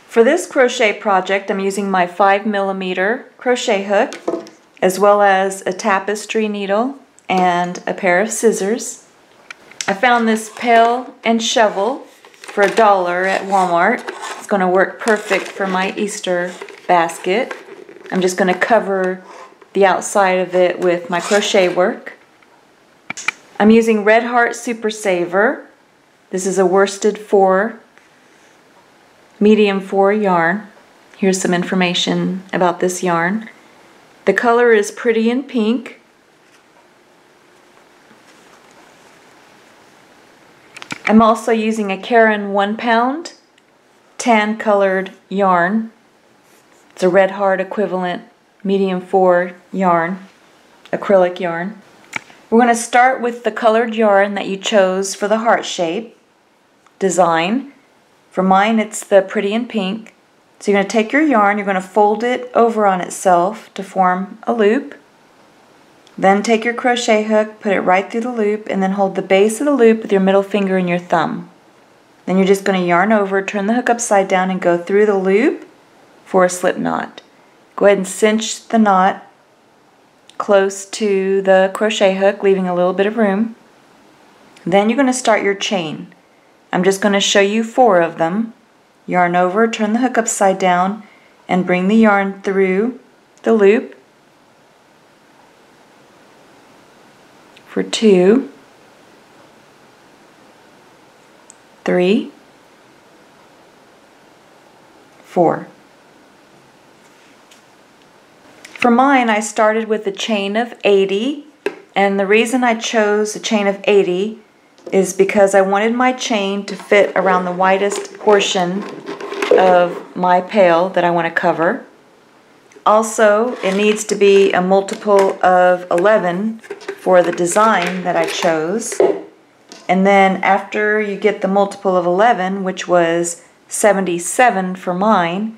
For this crochet project, I'm using my 5mm crochet hook, as well as a tapestry needle and a pair of scissors. I found this pail and shovel for $1 at Walmart. It's going to work perfect for my Easter basket. I'm just going to cover the outside of it with my crochet work. I'm using Red Heart Super Saver. This is a worsted 4, medium 4 yarn. Here's some information about this yarn. The color is Pretty in Pink. I'm also using a Caron 1 pound tan colored yarn. It's a Red Heart equivalent medium 4 yarn, acrylic yarn. We're going to start with the colored yarn that you chose for the heart shape design. For mine, it's the Pretty in Pink. So you're going to take your yarn, you're going to fold it over on itself to form a loop. Then take your crochet hook, put it right through the loop, and then hold the base of the loop with your middle finger and your thumb. Then you're just going to yarn over, turn the hook upside down, and go through the loop for a slip knot. Go ahead and cinch the knot close to the crochet hook, leaving a little bit of room. Then you're going to start your chain. I'm just going to show you 4 of them. Yarn over, turn the hook upside down, and bring the yarn through the loop for 2, 3, 4. For mine, I started with a chain of 80, and the reason I chose a chain of 80 is because I wanted my chain to fit around the widest portion of my pail that I want to cover. Also, it needs to be a multiple of 11 for the design that I chose. And then after you get the multiple of 11, which was 77 for mine,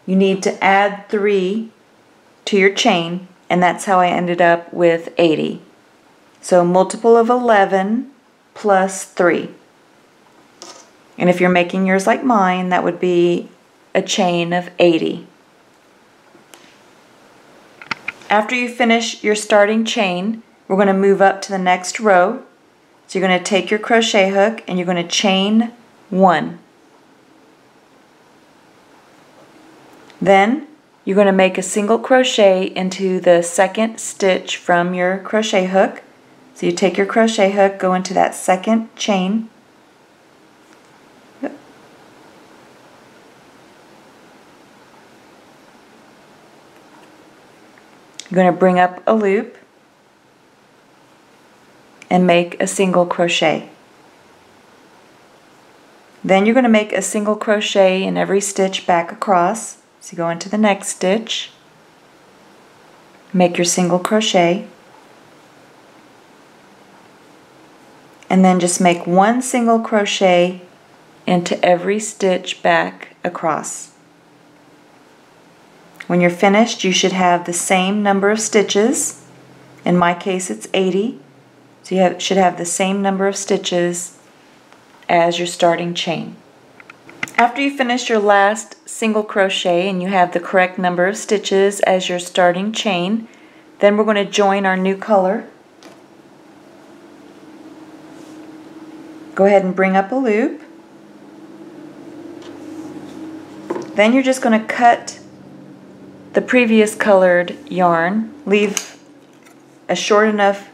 you need to add 3 to your chain, and that's how I ended up with 80. So multiple of 11 plus 3. And if you're making yours like mine, that would be a chain of 80. After you finish your starting chain, we're going to move up to the next row. So you're going to take your crochet hook and you're going to chain 1. Then you're going to make a single crochet into the second stitch from your crochet hook. So you take your crochet hook, go into that second chain. You're going to bring up a loop and make a single crochet. Then you're going to make a single crochet in every stitch back across. So you go into the next stitch, make your single crochet, and then just make 1 single crochet into every stitch back across. When you're finished, you should have the same number of stitches. In my case, it's 80. So you should have the same number of stitches as your starting chain. After you finish your last single crochet and you have the correct number of stitches as your starting chain, then we're going to join our new color. Go ahead and bring up a loop. Then you're just going to cut the previous colored yarn, leave a short enough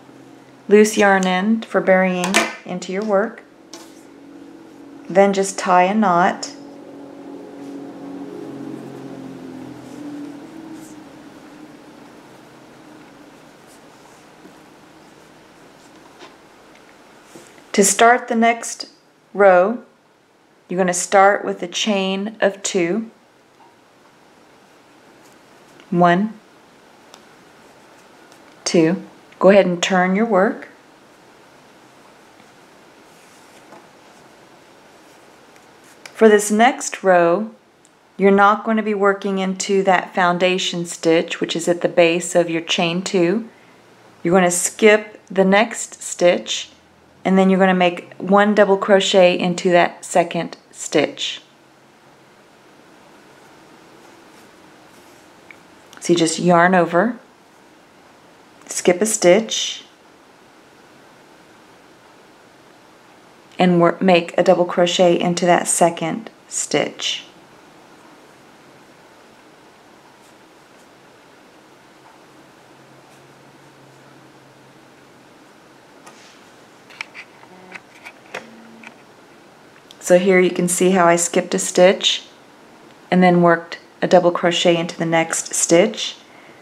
loose yarn end for burying into your work. Then just tie a knot. To start the next row, you're going to start with a chain of 2. 1, 2. Go ahead and turn your work. For this next row, you're not going to be working into that foundation stitch, which is at the base of your chain 2. You're going to skip the next stitch, and then you're going to make 1 double crochet into that second stitch. So you just yarn over, skip a stitch, and make a double crochet into that second stitch. So here you can see how I skipped a stitch and then worked a double crochet into the next stitch.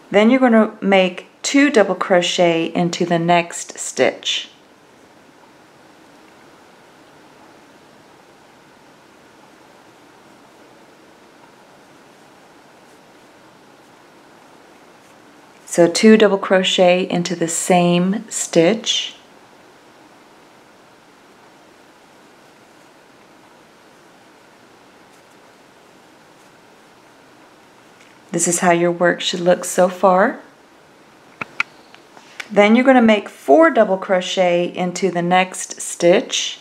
Then you're going to make 2 double crochet into the next stitch. So 2 double crochet into the same stitch. This is how your work should look so far. Then you're going to make 4 double crochet into the next stitch.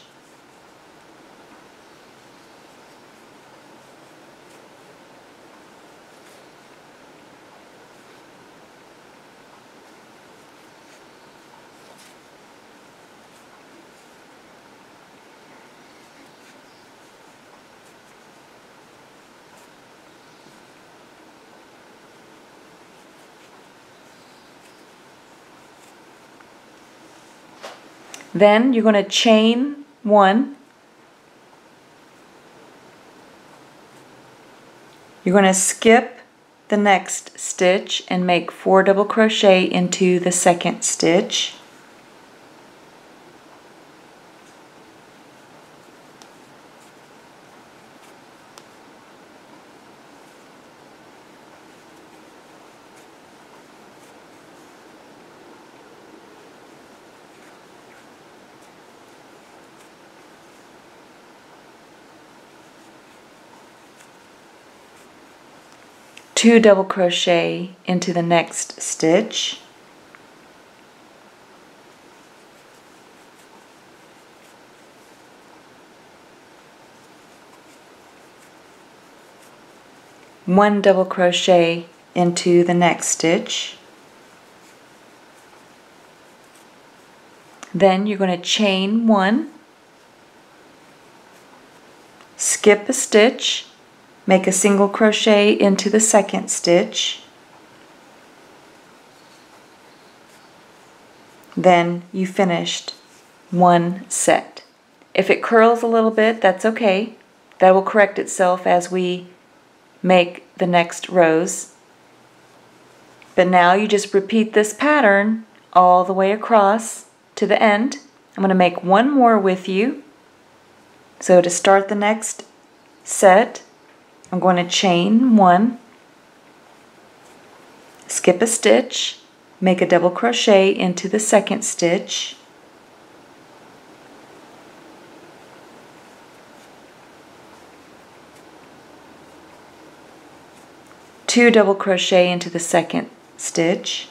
Then you're going to chain 1. You're going to skip the next stitch and make 4 double crochet into the second stitch. Two double crochet into the next stitch. One double crochet into the next stitch. Then you're going to chain 1, skip a stitch, make a single crochet into the second stitch. Then you finished 1 set. If it curls a little bit, that's okay. That will correct itself as we make the next rows. But now you just repeat this pattern all the way across to the end. I'm going to make 1 more with you. So to start the next set, I'm going to chain 1, skip a stitch, make a double crochet into the second stitch, two double crochet into the second stitch,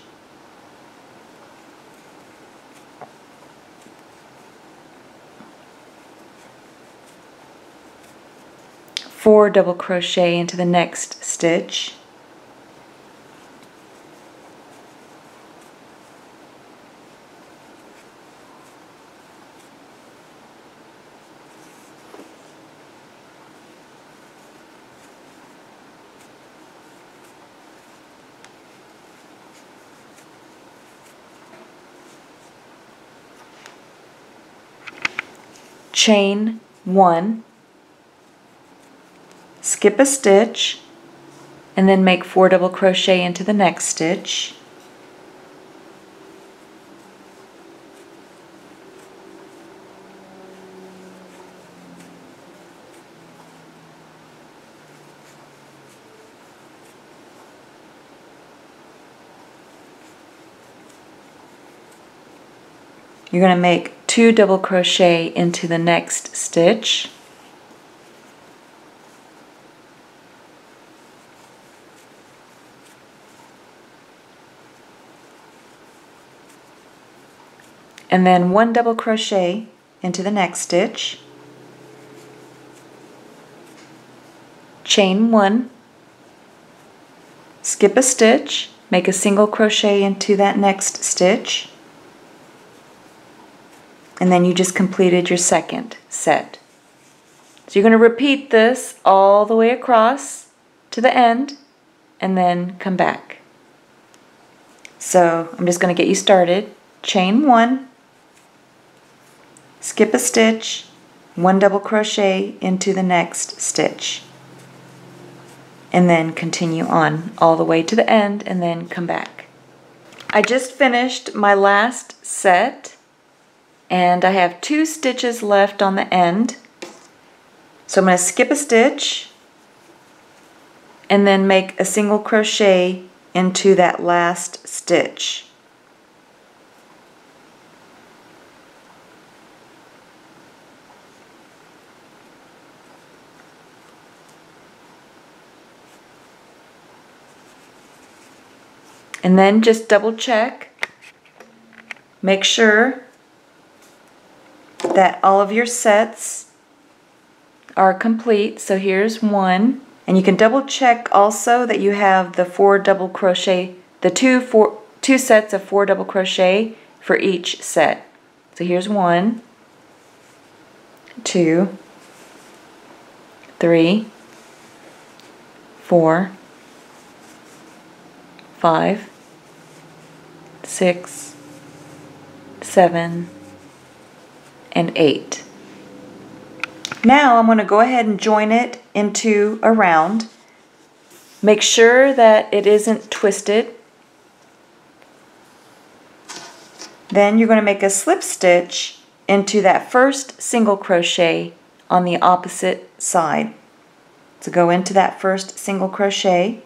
four double crochet into the next stitch, chain 1, skip a stitch, and then make 4 double crochet into the next stitch. You're going to make 2 double crochet into the next stitch. And then 1 double crochet into the next stitch, chain 1, skip a stitch, make a single crochet into that next stitch, and then you just completed your second set. So you're going to repeat this all the way across to the end and then come back. So I'm just going to get you started. Chain 1, skip a stitch, 1 double crochet into the next stitch, and then continue on all the way to the end and then come back. I just finished my last set and I have 2 stitches left on the end. So I'm going to skip a stitch and then make a single crochet into that last stitch. And then just double check, make sure that all of your sets are complete. So here's 1, and you can double check also that you have the 4 double crochet, the two sets of 4 double crochet for each set. So here's 1, 2, 3, 4, 5, 6, 7, and 8. Now I'm going to go ahead and join it into a round. Make sure that it isn't twisted. Then you're going to make a slip stitch into that first single crochet on the opposite side. So go into that first single crochet,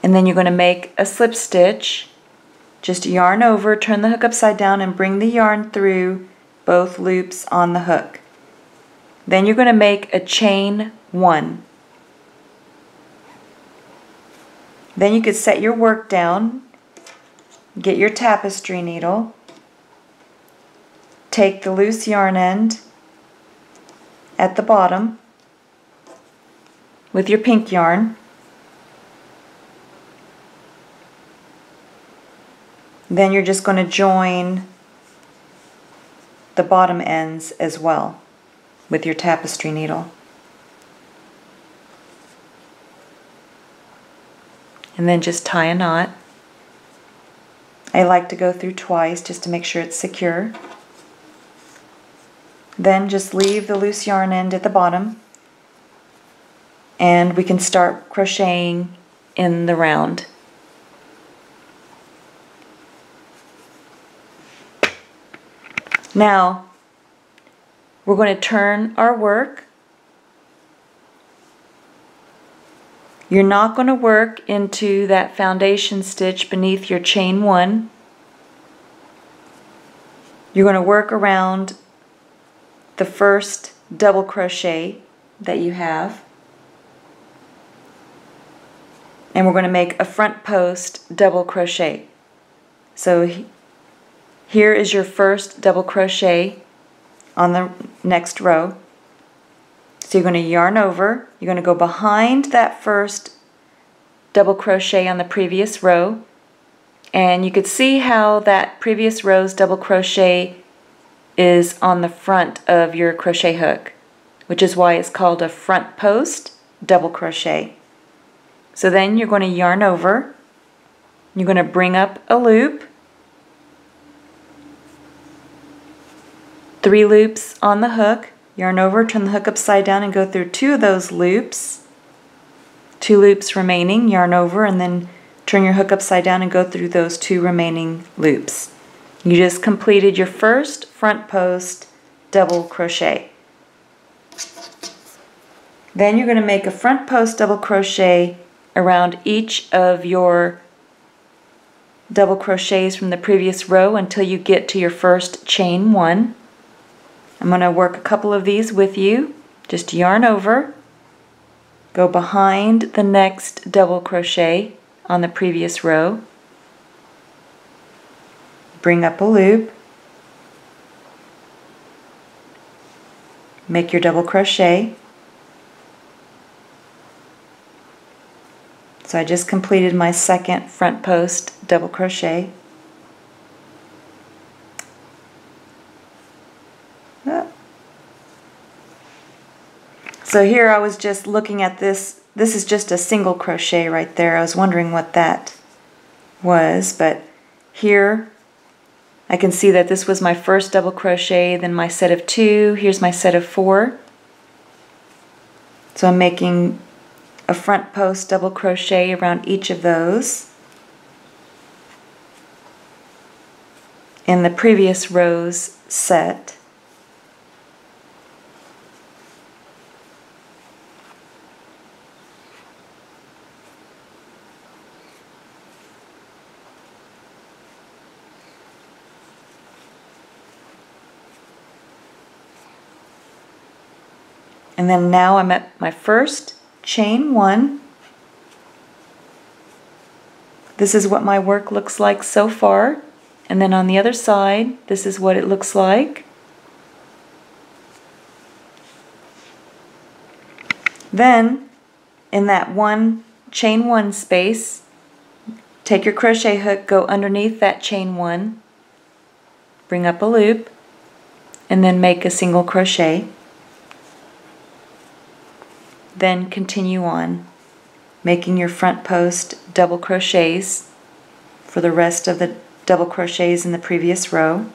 and then you're going to make a slip stitch. Just yarn over, turn the hook upside down, and bring the yarn through both loops on the hook. Then you're going to make a chain 1. Then you could set your work down, get your tapestry needle, take the loose yarn end at the bottom with your pink yarn, then you're just going to join the bottom ends as well with your tapestry needle. And then just tie a knot. I like to go through twice just to make sure it's secure. Then just leave the loose yarn end at the bottom, and we can start crocheting in the round. Now we're going to turn our work. You're not going to work into that foundation stitch beneath your chain 1. You're going to work around the first double crochet that you have, and we're going to make a front post double crochet. So here is your first double crochet on the next row. So you're going to yarn over, you're going to go behind that first double crochet on the previous row, and you could see how that previous row's double crochet is on the front of your crochet hook, which is why it's called a front post double crochet. So then you're going to yarn over, you're going to bring up a loop, 3 loops on the hook, yarn over, turn the hook upside down and go through 2 of those loops, 2 loops remaining, yarn over, and then turn your hook upside down and go through those 2 remaining loops. You just completed your first front post double crochet. Then you're going to make a front post double crochet around each of your double crochets from the previous row until you get to your first chain 1. I'm going to work a couple of these with you. Just yarn over, go behind the next double crochet on the previous row, bring up a loop, make your double crochet, So I just completed my second front post double crochet. So here I was just looking at this. This is just a single crochet right there. I was wondering what that was, but here I can see that this was my first double crochet, then my set of 2, here's my set of 4. So I'm making a front post double crochet around each of those. In the previous row's set. And then now I'm at my first chain 1. This is what my work looks like so far. And then on the other side, this is what it looks like. Then, in that chain 1 space, take your crochet hook, go underneath that chain 1, bring up a loop, and then make a single crochet. Then continue on, making your front post double crochets for the rest of the double crochets in the previous row.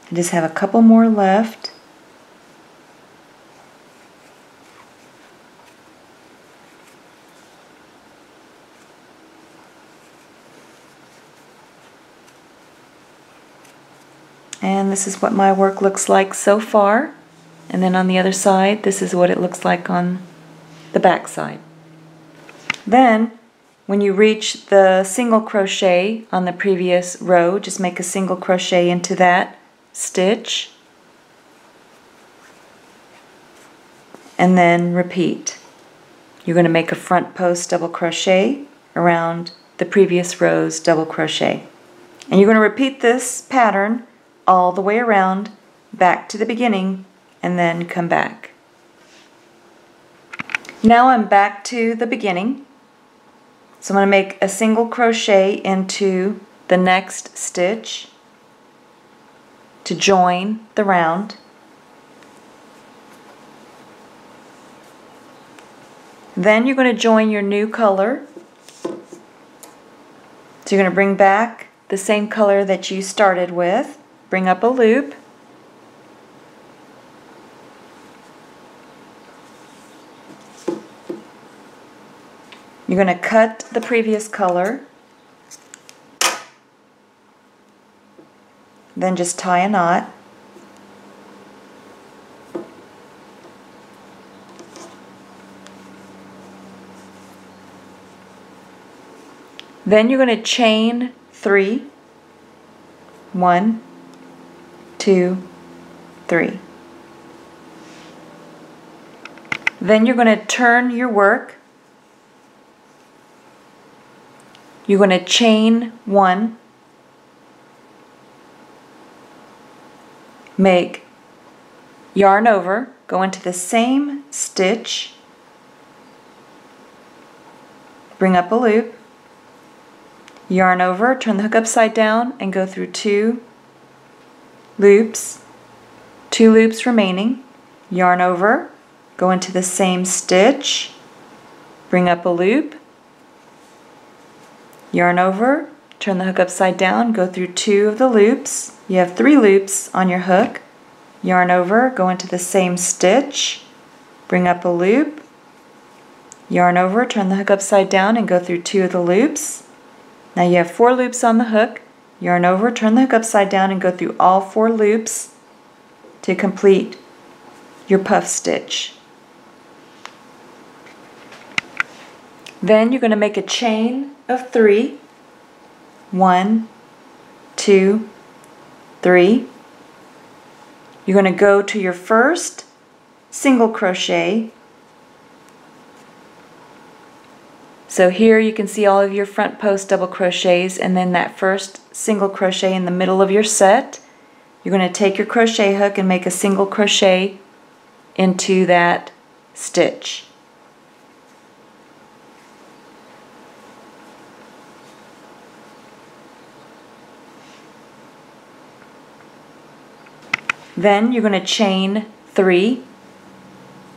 I just have a couple more left. And this is what my work looks like so far. And then on the other side, this is what it looks like on the back side. Then, when you reach the single crochet on the previous row, just make a single crochet into that stitch and then repeat. You're going to make a front post double crochet around the previous row's double crochet. And you're going to repeat this pattern all the way around, back to the beginning, and then come back. Now I'm back to the beginning. So I'm going to make a single crochet into the next stitch to join the round. Then you're going to join your new color. So you're going to bring back the same color that you started with, bring up a loop, you're going to cut the previous color, then just tie a knot. Then you're going to chain 3. 1, 2, 3. Then you're going to turn your work. You're going to chain 1, make yarn over, go into the same stitch, bring up a loop, yarn over, turn the hook upside down and go through 2 loops, 2 loops remaining, yarn over, go into the same stitch, bring up a loop, yarn over, turn the hook upside down, go through 2 of the loops. You have 3 loops on your hook. Yarn over, go into the same stitch, bring up a loop, yarn over, turn the hook upside down and go through 2 of the loops. Now you have 4 loops on the hook. Yarn over, turn the hook upside down and go through all 4 loops to complete your puff stitch. Then you're going to make a chain of 3. 1, 2, 3. You're going to go to your first single crochet. So here you can see all of your front post double crochets, and then that first single crochet in the middle of your set. You're going to take your crochet hook and make a single crochet into that stitch. Then you're going to chain 3.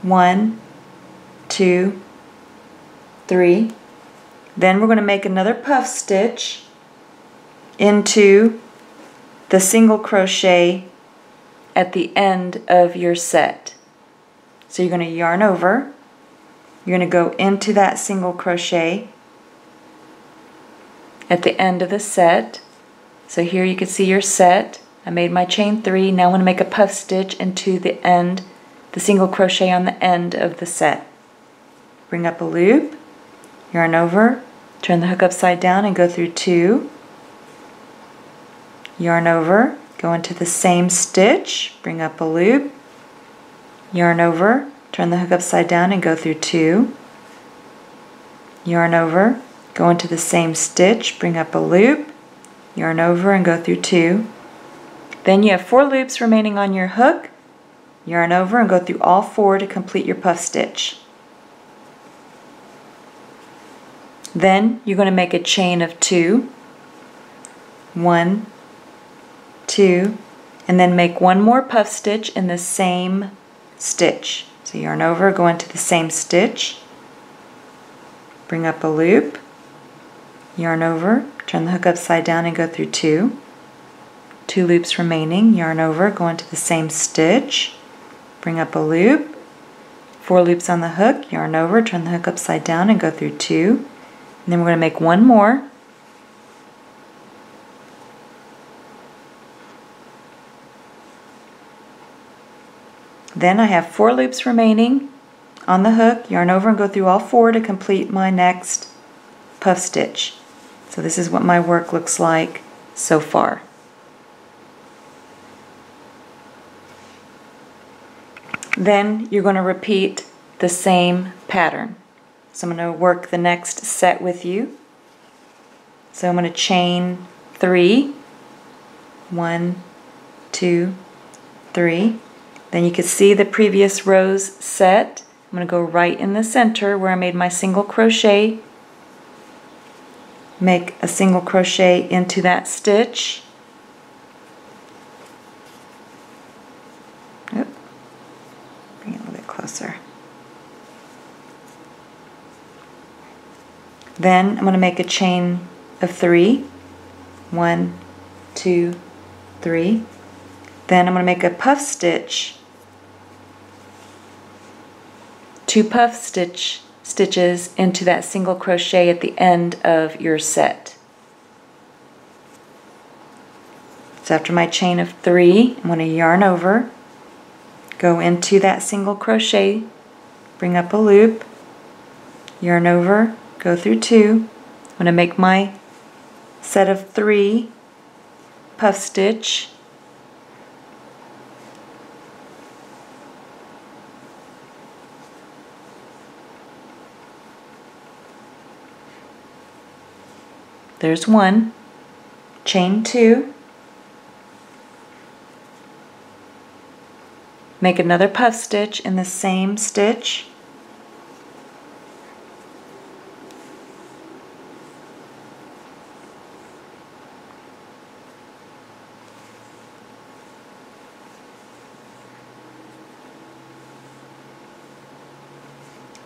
1, 2, 3. Then we're going to make another puff stitch into the single crochet at the end of your set. So you're going to yarn over. You're going to go into that single crochet at the end of the set. So here you can see your set. I made my chain 3. Now I'm going to make a puff stitch into the end, the single crochet on the end of the set. Bring up a loop, yarn over, turn the hook upside down and go through 2. Yarn over, go into the same stitch, bring up a loop, yarn over, turn the hook upside down and go through 2. Yarn over, go into the same stitch, bring up a loop, yarn over and go through 2. Then you have 4 loops remaining on your hook. Yarn over and go through all 4 to complete your puff stitch. Then you're going to make a chain of 2. 1, 2, and then make one more puff stitch in the same stitch. So yarn over, go into the same stitch, bring up a loop, yarn over, turn the hook upside down and go through 2. 2 loops remaining, yarn over, go into the same stitch, bring up a loop, 4 loops on the hook, yarn over, turn the hook upside down and go through 2. And then we're going to make one more. Then I have 4 loops remaining on the hook, yarn over and go through all 4 to complete my next puff stitch. So this is what my work looks like so far. Then you're going to repeat the same pattern. So I'm going to work the next set with you. So I'm going to chain 3. 1, 2, 3. Then you can see the previous rows set. I'm going to go right in the center where I made my single crochet. Make a single crochet into that stitch. Oop. Bring it a little bit closer. Then I'm going to make a chain of 3. 1, 2, 3. Then I'm going to make a puff stitch. 2 puff stitches into that single crochet at the end of your set. So after my chain of 3, I'm going to yarn over, go into that single crochet, bring up a loop, yarn over, go through 2. I'm going to make my set of 3 puff stitch. There's 1, chain 2, make another puff stitch in the same stitch,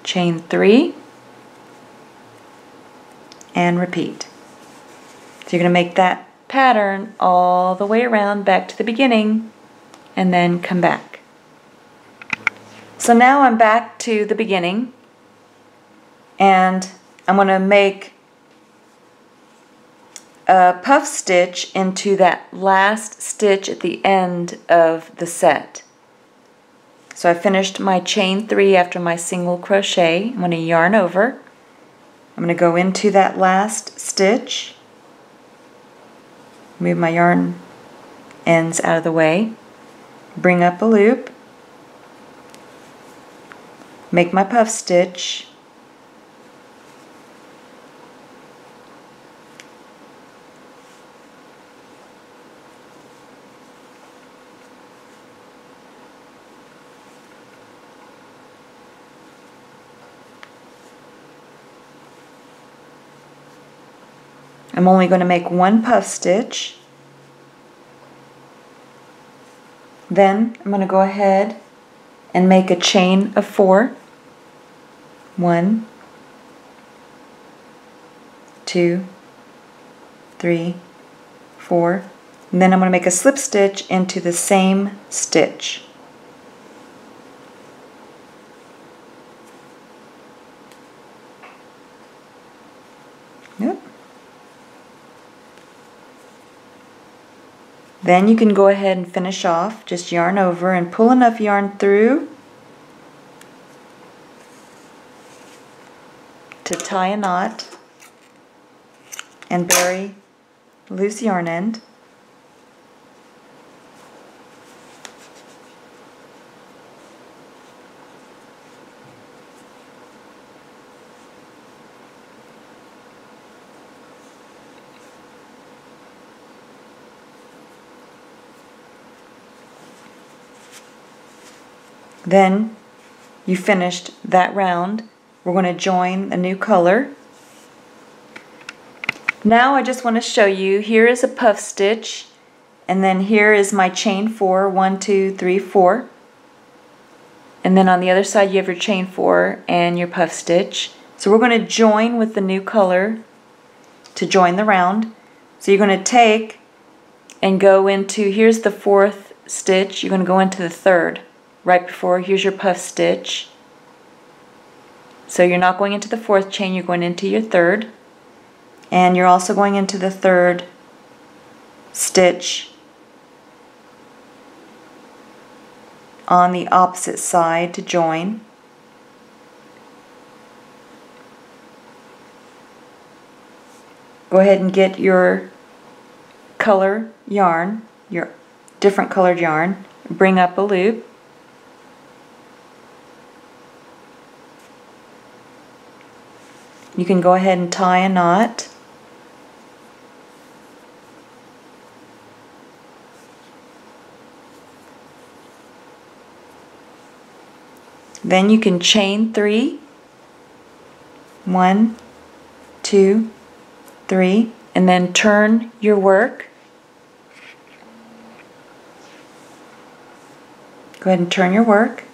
chain 3, and repeat. So you're going to make that pattern all the way around back to the beginning and then come back. So now I'm back to the beginning and I'm going to make a puff stitch into that last stitch at the end of the set. So I finished my chain 3 after my single crochet. I'm going to yarn over, I'm going to go into that last stitch, move my yarn ends out of the way, bring up a loop, make my puff stitch, I'm only going to make one puff stitch. Then I'm going to go ahead and make a chain of 4. 1, 2, 3, 4. And then I'm going to make a slip stitch into the same stitch. Yep. Then you can go ahead and finish off, just yarn over and pull enough yarn through to tie a knot and bury loose yarn end. Then you finished that round. We're going to join a new color. Now I just want to show you, here is a puff stitch, and then here is my chain 4, 1, 2, 3, 4. And then on the other side you have your chain 4 and your puff stitch. So we're going to join with the new color to join the round. So you're going to take and go into, here's the 4th stitch, you're going to go into the 3rd. Right before, here's your puff stitch. So you're not going into the 4th chain, you're going into your 3rd. And you're also going into the 3rd stitch on the opposite side to join. Go ahead and get your color yarn, your different colored yarn, bring up a loop. You can go ahead and tie a knot. Then you can chain 3. 1, 2, 3, and then turn your work. Go ahead and turn your work.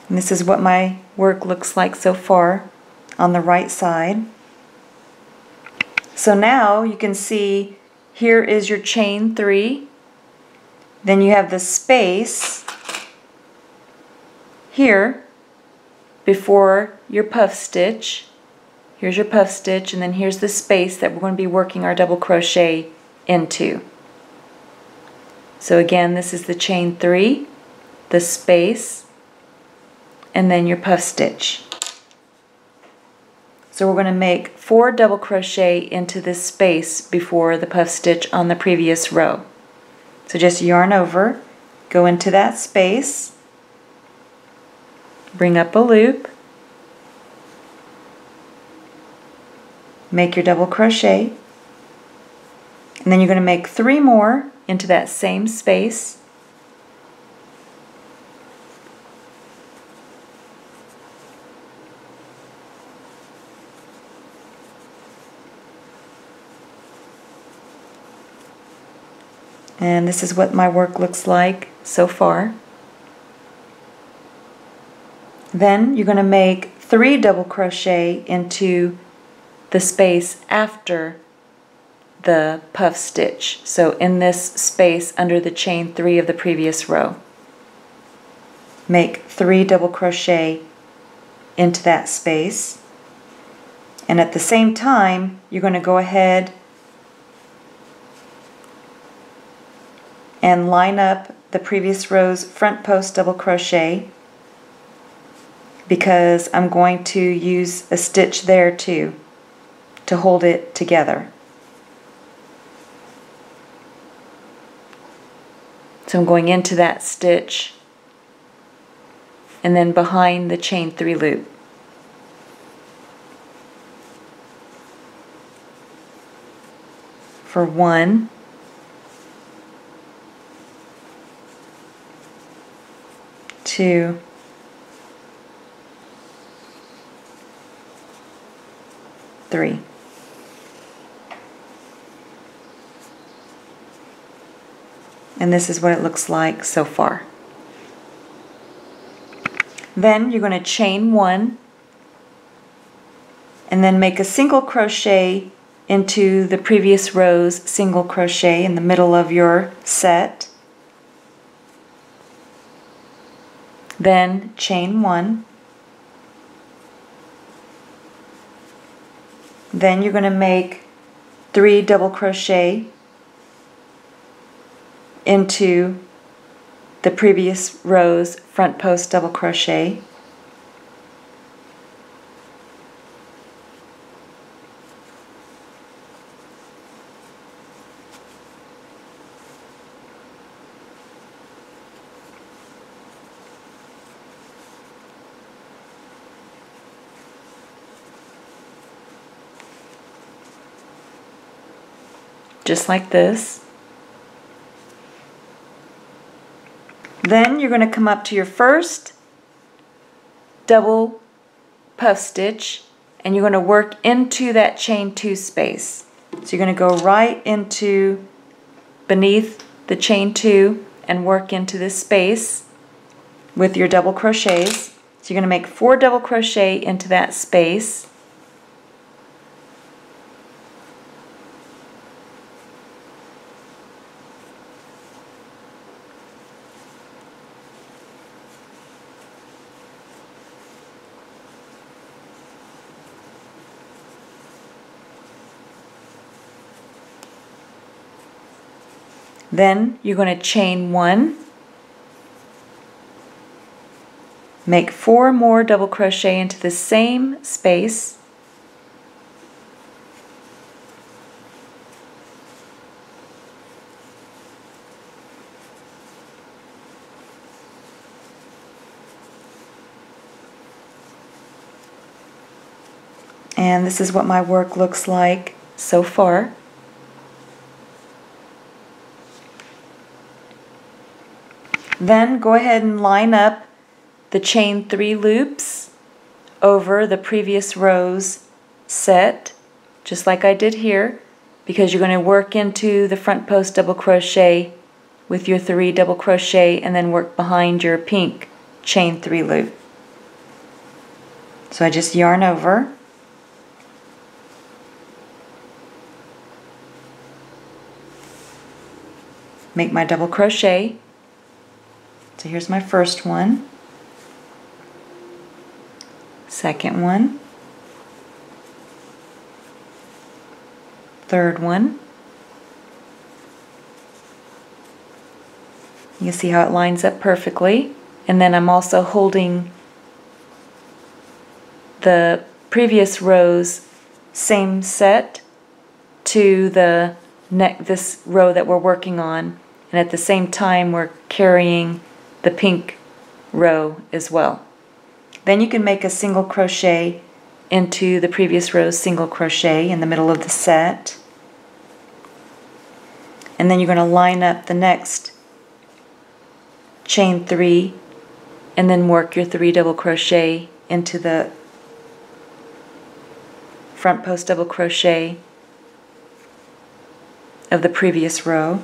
And this is what my work looks like so far on the right side. So now you can see here is your chain 3. Then you have the space here before your puff stitch. Here's your puff stitch, and then here's the space that we're going to be working our double crochet into. So again, this is the chain 3, the space, and then your puff stitch. So we're going to make 4 double crochet into this space before the puff stitch on the previous row. So just yarn over, go into that space, bring up a loop, make your double crochet, and then you're going to make 3 more into that same space. And this is what my work looks like so far. Then you're going to make 3 double crochet into the space after the puff stitch. So in this space under the chain 3 of the previous row. Make 3 double crochet into that space. And at the same time, you're going to go ahead and line up the previous row's front post double crochet because I'm going to use a stitch there too to hold it together. So I'm going into that stitch and then behind the chain 3 loop. For 1, 2, 3. And this is what it looks like so far. Then you're going to chain 1 and then make a single crochet into the previous row's single crochet in the middle of your set. Then chain 1. Then you're going to make 3 double crochet into the previous row's front post double crochet. Just like this. Then you're going to come up to your first double puff stitch and you're going to work into that chain 2 space. So you're going to go right into beneath the chain 2 and work into this space with your double crochets. So you're going to make 4 double crochet into that space. Then you're going to chain 1, make 4 more double crochet into the same space, and this is what my work looks like so far. Then go ahead and line up the chain 3 loops over the previous row's set, just like I did here, because you're going to work into the front post double crochet with your 3 double crochet and then work behind your pink chain 3 loop. So I just yarn over, make my double crochet. So here's my first one, second one, third one. You can see how it lines up perfectly. And then I'm also holding the previous row's same set to the this row that we're working on, and at the same time we're carrying the pink row as well. Then you can make a single crochet into the previous row's single crochet in the middle of the set, and then you're going to line up the next chain 3 and then work your 3 double crochet into the front post double crochet of the previous row.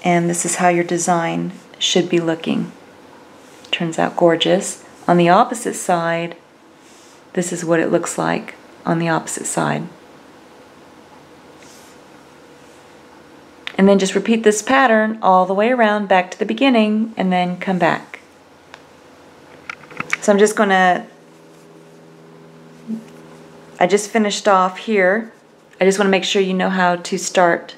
And this is how your design should be looking. Turns out gorgeous. On the opposite side, this is what it looks like on the opposite side. And then just repeat this pattern all the way around back to the beginning and then come back. So I'm just going to I just finished off here. I just want to make sure you know how to start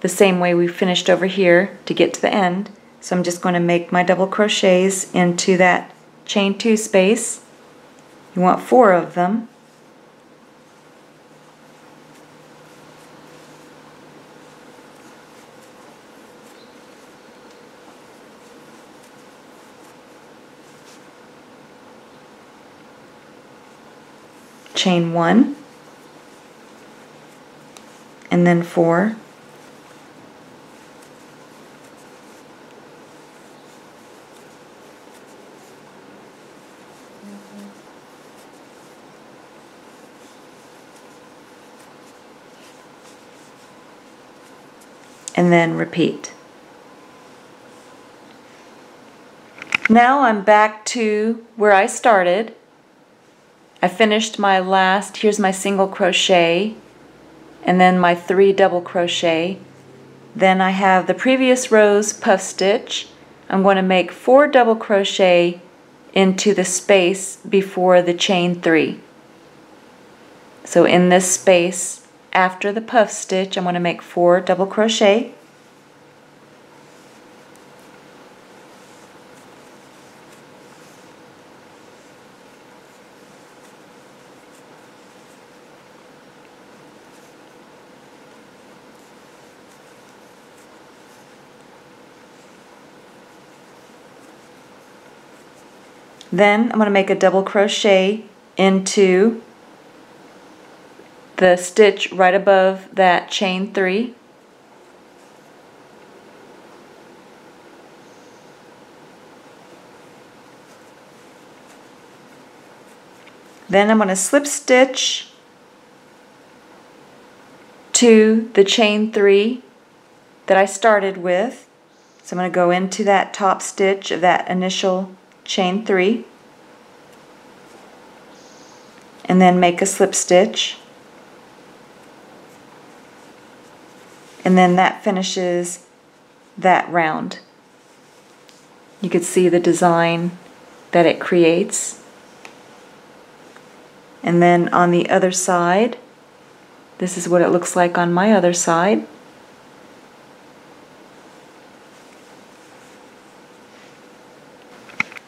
the same way we finished over here to get to the end. So I'm just going to make my double crochets into that chain 2 space. You want 4 of them. Chain 1 and then 4. And then repeat. Now I'm back to where I started. I finished my last, here's my single crochet, and then my 3 double crochet. Then I have the previous row's puff stitch. I'm going to make 4 double crochet into the space before the chain 3. So in this space after the puff stitch, I'm going to make 4 double crochet. Then I'm going to make a double crochet into the stitch right above that chain 3. Then I'm going to slip stitch to the chain 3 that I started with. So I'm going to go into that top stitch of that initial chain 3 and then make a slip stitch, and then that finishes that round. You can see the design that it creates. And then on the other side, this is what it looks like on my other side.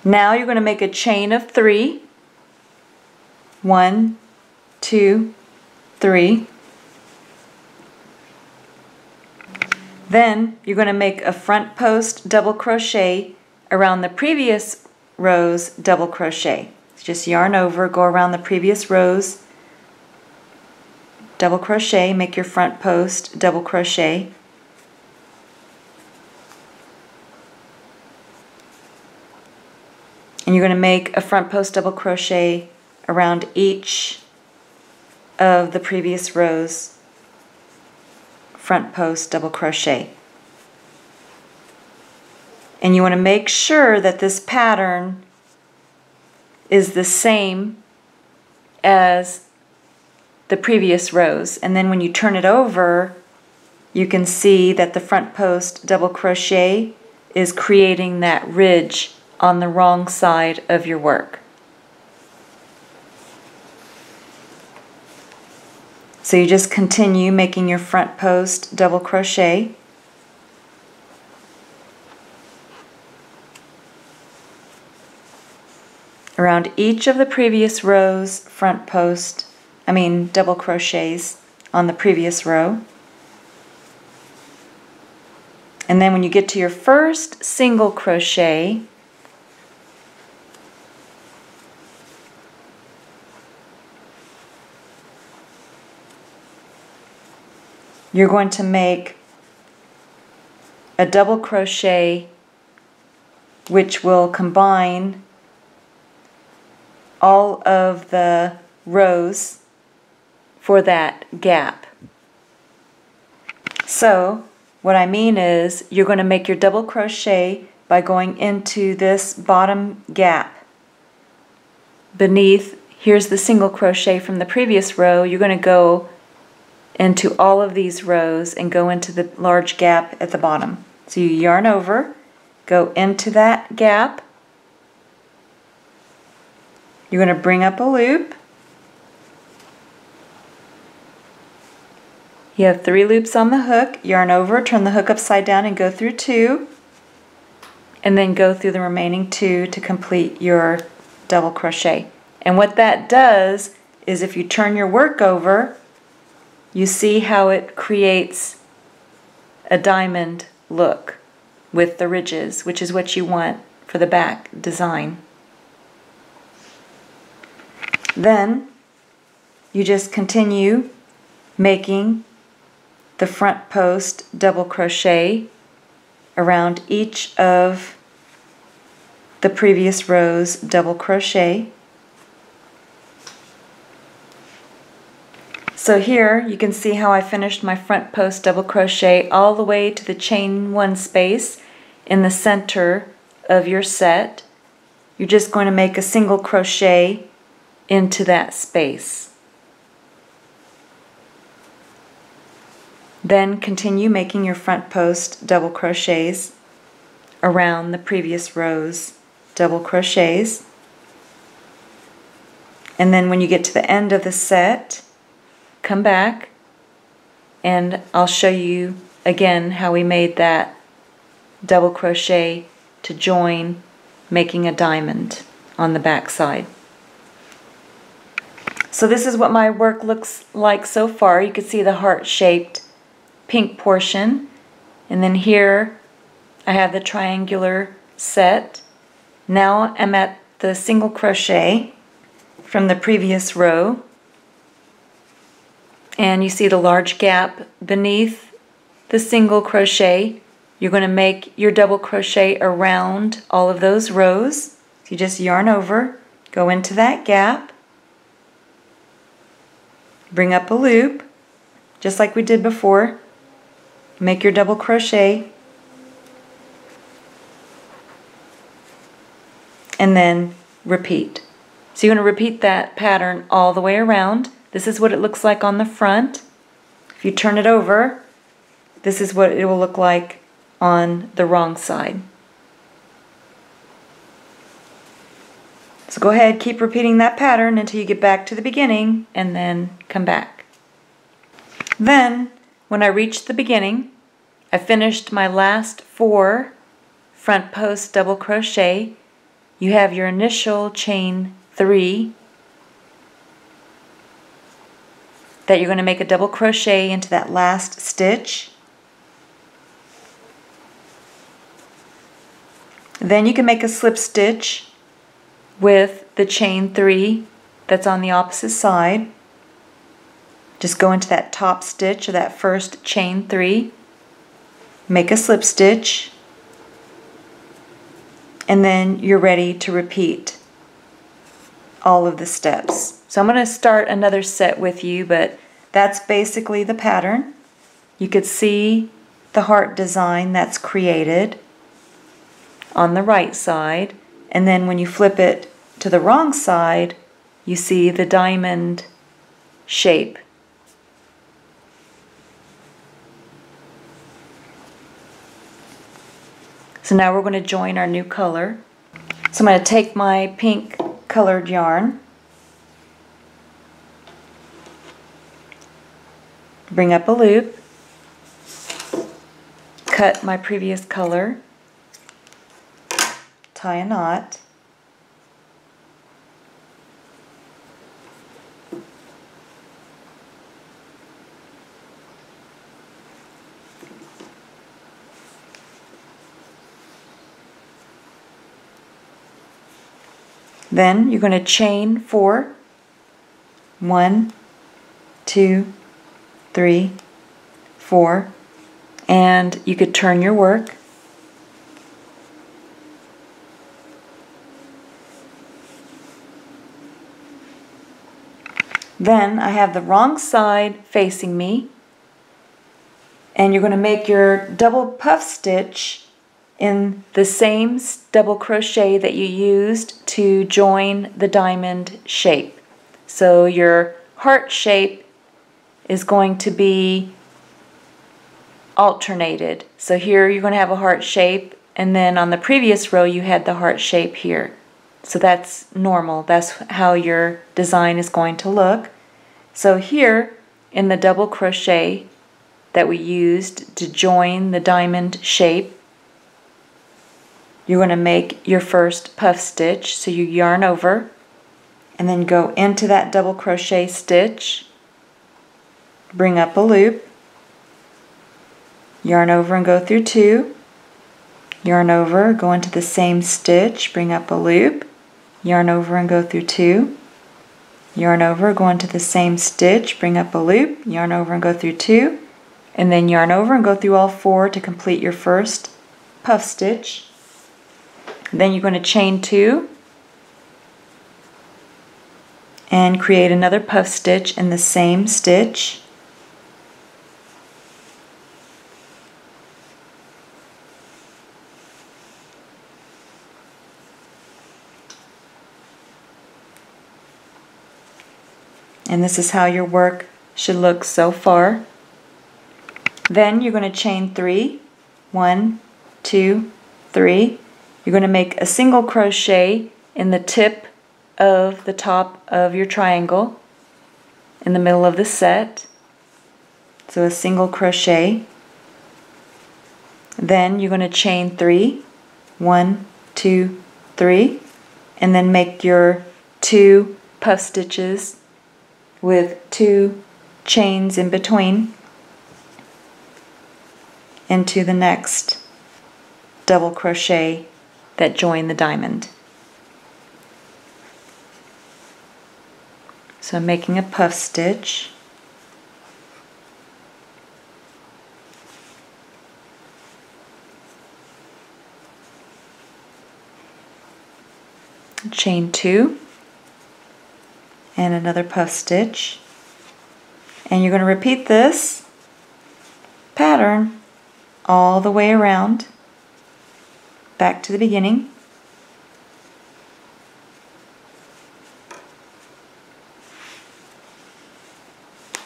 Now you're going to make a chain of 3. 1, 2, 3. Then you're going to make a front post double crochet around the previous row's double crochet. Just yarn over, go around the previous rows, double crochet, make your front post double crochet. And you're going to make a front post double crochet around each of the previous rows front post double crochet. And you want to make sure that this pattern is the same as the previous rows, and then when you turn it over you can see that the front post double crochet is creating that ridge on the wrong side of your work. So you just continue making your front post double crochet around each of the previous rows double crochets on the previous row. And then when you get to your first single crochet, you're going to make a double crochet which will combine all of the rows for that gap. So what I mean is you're going to make your double crochet by going into this bottom gap. Beneath, here's the single crochet from the previous row. You're going to go into all of these rows and go into the large gap at the bottom. So you yarn over, go into that gap. You're going to bring up a loop You have 3 loops on the hook, yarn over, turn the hook upside down and go through 2, and then go through the remaining 2 to complete your double crochet. And what that does is if you turn your work over, you see how it creates a diamond look with the ridges, which is what you want for the back design. Then you just continue making the front post double crochet around each of the previous rows double crochet. So here you can see how I finished my front post double crochet all the way to the chain 1 space in the center of your set. You're just going to make a single crochet into that space. Then continue making your front post double crochets around the previous rows double crochets. And then when you get to the end of the set, come back and I'll show you again how we made that double crochet to join making a diamond on the back side. So this is what my work looks like so far. You can see the heart-shaped pink portion, and then here I have the triangular set. Now I'm at the single crochet from the previous row, and you see the large gap beneath the single crochet. You're going to make your double crochet around all of those rows. You just yarn over, go into that gap, bring up a loop just like we did before. Make your double crochet, and then repeat. So you're going to repeat that pattern all the way around. This is what it looks like on the front. If you turn it over, this is what it will look like on the wrong side. So go ahead, keep repeating that pattern until you get back to the beginning, and then come back. Then when I reached the beginning, I finished my last 4 front post double crochet. You have your initial chain 3 that you're going to make a double crochet into that last stitch. Then you can make a slip stitch with the chain 3 that's on the opposite side. Just go into that top stitch of that first chain 3, make a slip stitch, and then you're ready to repeat all of the steps. So I'm going to start another set with you, but that's basically the pattern. You could see the heart design that's created on the right side, and then when you flip it to the wrong side, you see the diamond shape. So now we're going to join our new color. So I'm going to take my pink colored yarn, bring up a loop, cut my previous color, tie a knot, then you're going to chain 4, 1, 2, 3, 4, and you could turn your work. Then I have the wrong side facing me, and you're going to make your double puff stitch in the same double crochet that you used to join the diamond shape. So your heart shape is going to be alternated. So here you're going to have a heart shape, and then on the previous row you had the heart shape here. So that's normal. That's how your design is going to look. So here in the double crochet, that we used to join the diamond shape, you're going to make your first puff stitch. So you yarn over and then go into that double crochet stitch, bring up a loop, yarn over and go through 2, yarn over, go into the same stitch, bring up a loop, yarn over and go through 2, yarn over, go into the same stitch, bring up a loop, yarn over and go through 2, and then yarn over and go through all 4 to complete your first puff stitch. Then you're going to chain 2 and create another puff stitch in the same stitch. And this is how your work should look so far. Then you're going to chain 3, 1, 2, 3. You're going to make a single crochet in the tip of the top of your triangle in the middle of the set. So a single crochet. Then you're going to chain 3, 1, 2, 3, and then make your 2 puff stitches with 2 chains in between into the next double crochet that join the diamond. So I'm making a puff stitch, chain 2 and another puff stitch, and you're going to repeat this pattern all the way around back to the beginning.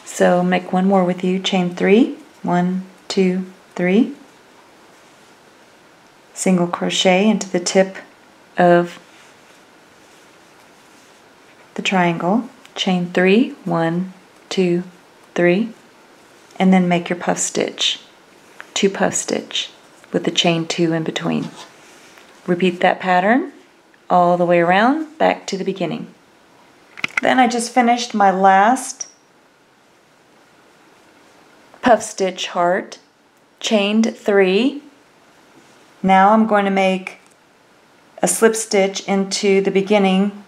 So make one more with you, chain 3, 1, 2, 3, single crochet into the tip of the triangle, chain 3, 1, 2, 3, and then make your puff stitch, 2 puff stitch with the chain 2 in between. Repeat that pattern all the way around back to the beginning. Then I just finished my last puff stitch heart, chained 3. Now I'm going to make a slip stitch into the beginning,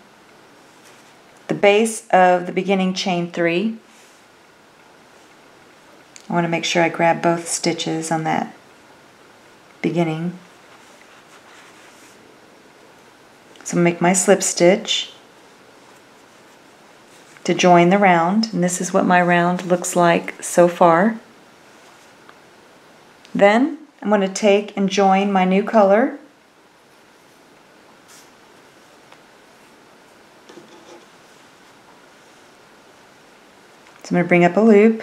the base of the beginning chain 3. I want to make sure I grab both stitches on that beginning. So make my slip stitch to join the round, and this is what my round looks like so far. Then I'm going to take and join my new color. So I'm going to bring up a loop,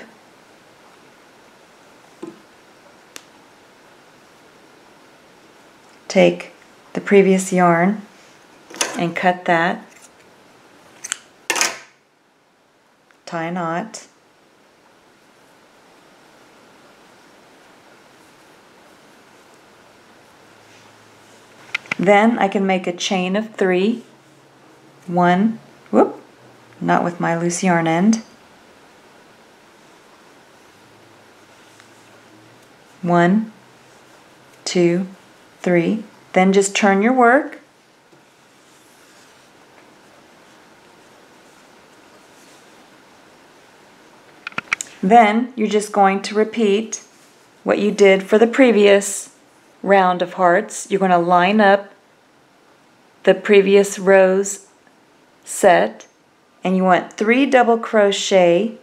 take the previous yarn and cut that, tie a knot, then I can make a chain of 3, 1, whoop, not with my loose yarn end, 1, 2, 3, then just turn your work, then you're just going to repeat what you did for the previous round of hearts. You're going to line up the previous rows set, and you want 3 double crochet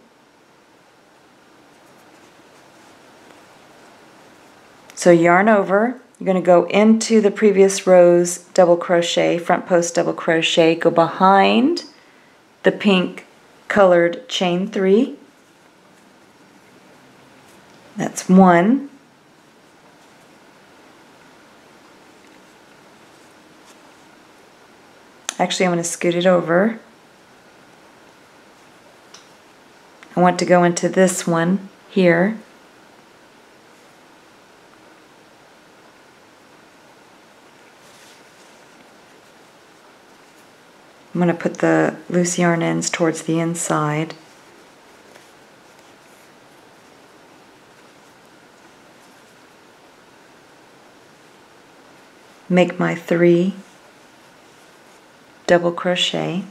So yarn over, you're going to go into the previous row's double crochet, front post double crochet, go behind the pink colored chain 3. That's 1. Actually, I'm going to scoot it over. I want to go into this one here. I'm going to put the loose yarn ends towards the inside. Make my 3 double crochet.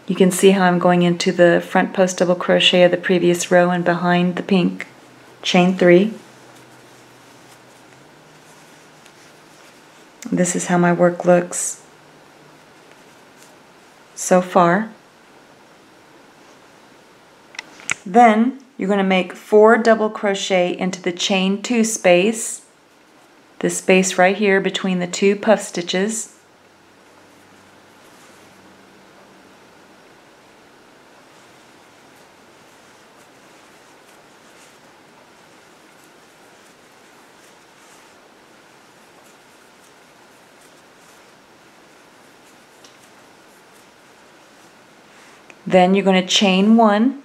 You can see how I'm going into the front post double crochet of the previous row and behind the pink. Chain 3. This is how my work looks so far. Then you're going to make 4 double crochet into the chain 2 space, this space right here between the 2 puff stitches. Then you're going to chain 1,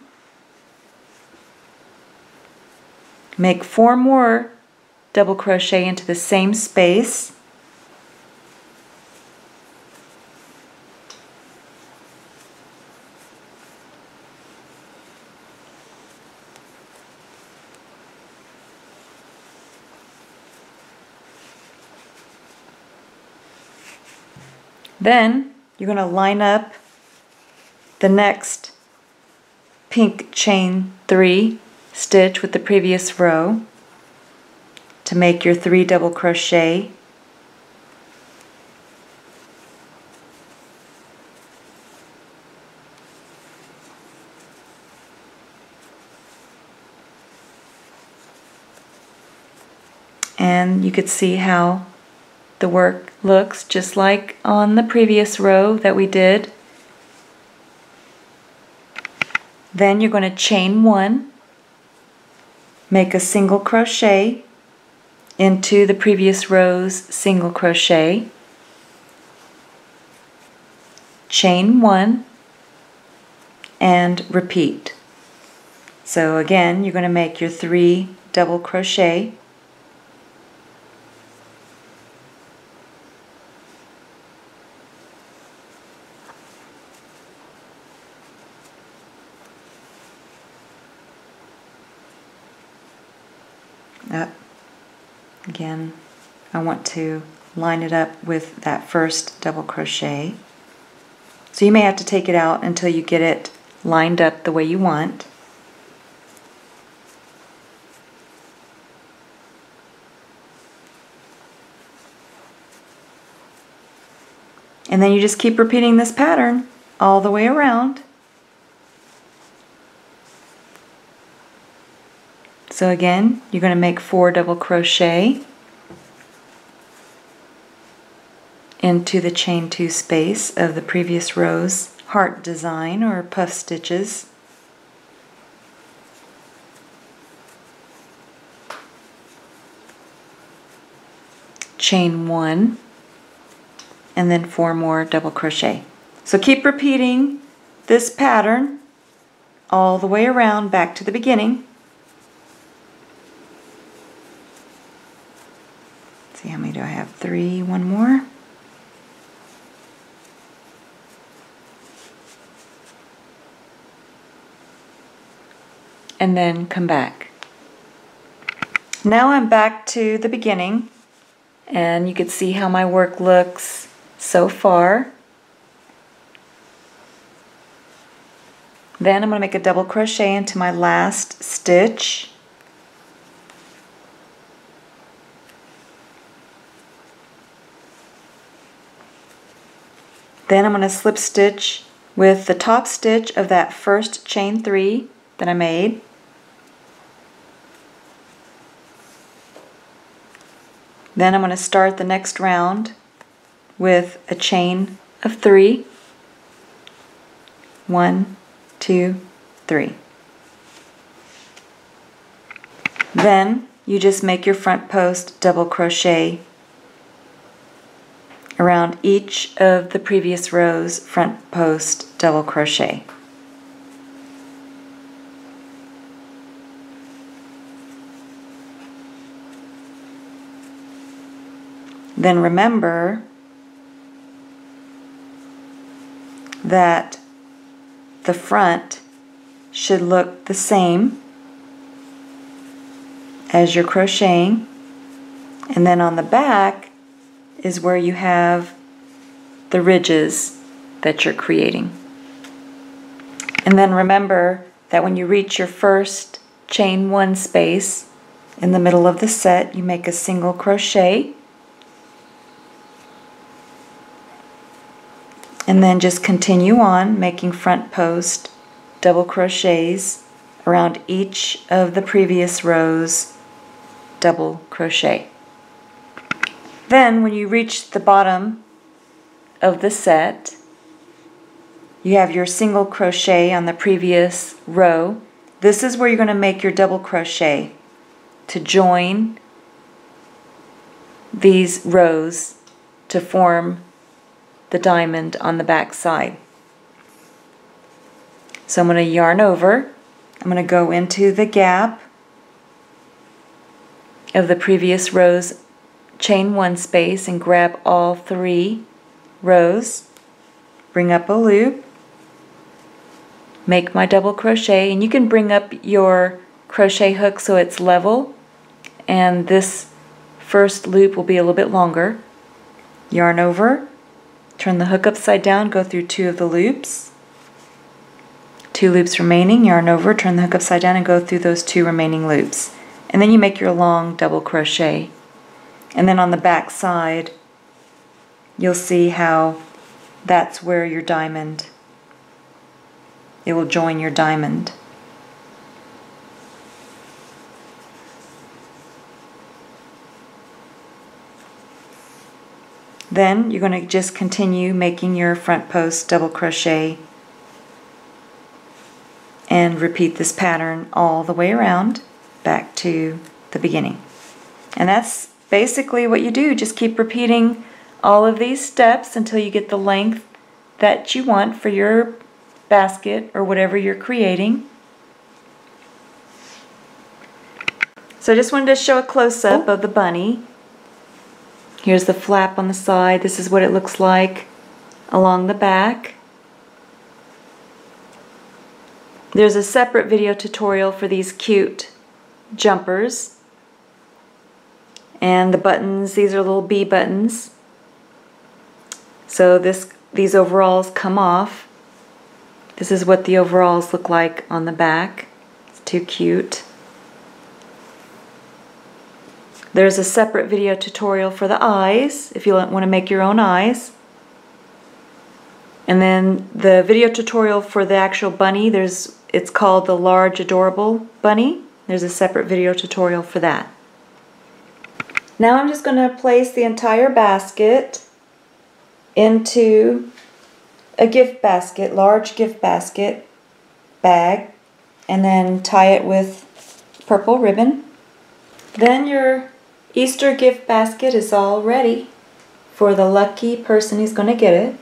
make 4 more double crochet into the same space, then you're going to line up the next pink chain 3 stitch with the previous row to make your 3 double crochet. And you could see how the work looks just like on the previous row that we did. Then you're going to chain 1, make a single crochet into the previous row's single crochet, chain 1, and repeat. So again, you're going to make your 3 double crochet, up. Again, I want to line it up with that first double crochet. So you may have to take it out until you get it lined up the way you want. And then you just keep repeating this pattern all the way around. So again, you're going to make 4 double crochet into the chain 2 space of the previous row's heart design or puff stitches. Chain 1 and then 4 more double crochet. So keep repeating this pattern all the way around back to the beginning. See how many do I have? 3, 1 more. And then come back. Now I'm back to the beginning, and you can see how my work looks so far. Then I'm going to make a double crochet into my last stitch. Then I'm going to slip stitch with the top stitch of that first chain 3 that I made. Then I'm going to start the next round with a chain of 3. 1, 2, 3. Then you just make your front post double crochet around each of the previous row's front post double crochet. Then remember that the front should look the same as you're crocheting, and then on the back is where you have the ridges that you're creating. And then remember that when you reach your first chain 1 space in the middle of the set, you make a single crochet, and then just continue on making front post double crochets around each of the previous rows, double crochet. Then when you reach the bottom of the set, you have your single crochet on the previous row. This is where you're going to make your double crochet to join these rows to form the diamond on the back side. So I'm going to yarn over. I'm going to go into the gap of the previous row's chain 1 space and grab all 3 rows, bring up a loop, make my double crochet, and you can bring up your crochet hook so it's level, and this first loop will be a little bit longer. Yarn over, turn the hook upside down, go through 2 of the loops, 2 loops remaining, yarn over, turn the hook upside down and go through those 2 remaining loops. And then you make your long double crochet. And then on the back side, you'll see how that's where your diamond, it will join your diamond. Then you're going to just continue making your front post double crochet and repeat this pattern all the way around back to the beginning. And that's basically what you do. Just keep repeating all of these steps until you get the length that you want for your basket or whatever you're creating. So I just wanted to show a close-up of the bunny. Here's the flap on the side. This is what it looks like along the back. There's a separate video tutorial for these cute jumpers. And the buttons, these are little B buttons. So these overalls come off. This is what the overalls look like on the back. It's too cute. There's a separate video tutorial for the eyes, if you want to make your own eyes. And then the video tutorial for the actual bunny, it's called the Large Adorable Bunny. There's a separate video tutorial for that. Now I'm just going to place the entire basket into a gift basket, large gift basket bag, and then tie it with purple ribbon. Then your Easter gift basket is all ready for the lucky person who's going to get it.